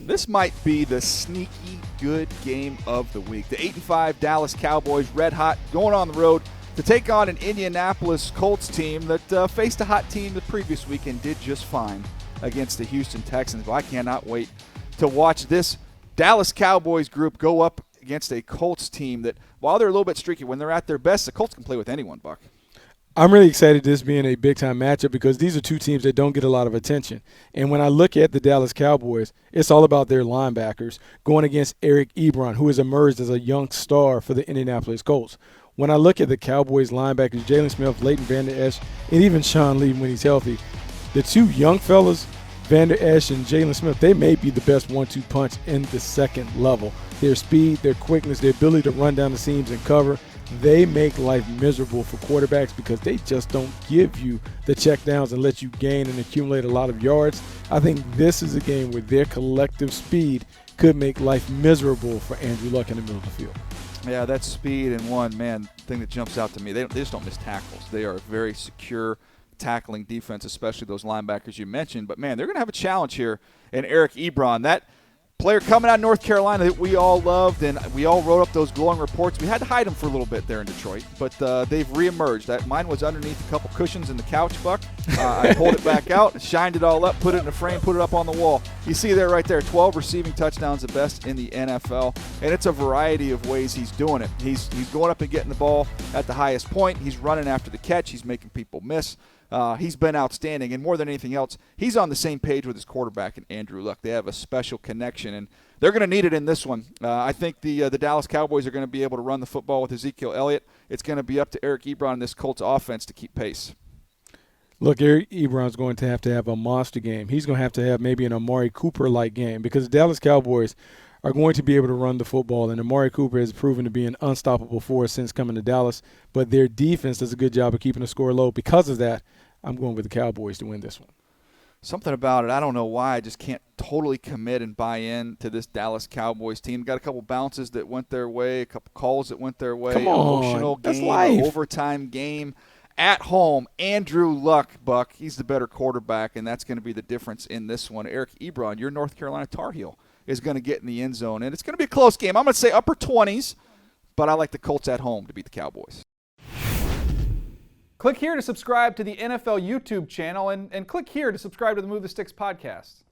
This might be the sneaky good game of the week. The 8-5 Dallas Cowboys, red hot, going on the road to take on an Indianapolis Colts team that faced a hot team the previous week and did just fine against the Houston Texans. Well, I cannot wait to watch this Dallas Cowboys group go up against a Colts team that, while they're a little bit streaky, when they're at their best, the Colts can play with anyone, Buck. I'm really excited this being a big-time matchup because these are two teams that don't get a lot of attention. And when I look at the Dallas Cowboys, it's all about their linebackers going against Ebron, who has emerged as a young star for the Indianapolis Colts. When I look at the Cowboys linebackers, Jalen Smith, Leighton Vander Esch, and even Sean Lee when he's healthy, the two young fellas, Vander Esch and Jalen Smith, they may be the best 1-2 punch in the second level. Their speed, their quickness, their ability to run down the seams and cover, they make life miserable for quarterbacks because they just don't give you the checkdowns and let you gain and accumulate a lot of yards. I think this is a game where their collective speed could make life miserable for Andrew Luck in the middle of the field. Yeah, that's speed and one, man, thing that jumps out to me. They just don't miss tackles. They are a very secure tackling defense, especially those linebackers you mentioned. But, man, they're going to have a challenge here in Eric Ebron. That player coming out of North Carolina that we all loved, and we all wrote up those glowing reports. We had to hide him for a little bit there in Detroit, but they've reemerged. Mine was underneath a couple cushions in the couch, Buck. I pulled it back out, shined it all up, put it in a frame, put it up on the wall. You see there right there, 12 receiving touchdowns, the best in the NFL, and it's a variety of ways he's doing it. He's going up and getting the ball at the highest point. He's running after the catch. He's making people miss. He's been outstanding, and more than anything else, he's on the same page with his quarterback and Andrew Luck. They have a special connection, and they're going to need it in this one. I think the Dallas Cowboys are going to be able to run the football with Ezekiel Elliott. It's going to be up to Eric Ebron and this Colts offense to keep pace. Look, Eric Ebron's going to have a monster game. He's going to have maybe an Amari Cooper-like game because the Dallas Cowboys are going to be able to run the football, and Amari Cooper has proven to be an unstoppable force since coming to Dallas, but their defense does a good job of keeping the score low. Because of that, I'm going with the Cowboys to win this one. Something about it, I don't know why, I just can't totally commit and buy in to this Dallas Cowboys team. Got a couple bounces that went their way, a couple calls that went their way. Come on, emotional that's game, life. overtime game. At home, Andrew Luck, Buck, he's the better quarterback, and that's going to be the difference in this one. Eric Ebron, your North Carolina Tar Heel, is going to get in the end zone, and it's going to be a close game. I'm going to say upper 20s, but I like the Colts at home to beat the Cowboys. Click here to subscribe to the NFL YouTube channel, and click here to subscribe to the Move the Sticks podcast.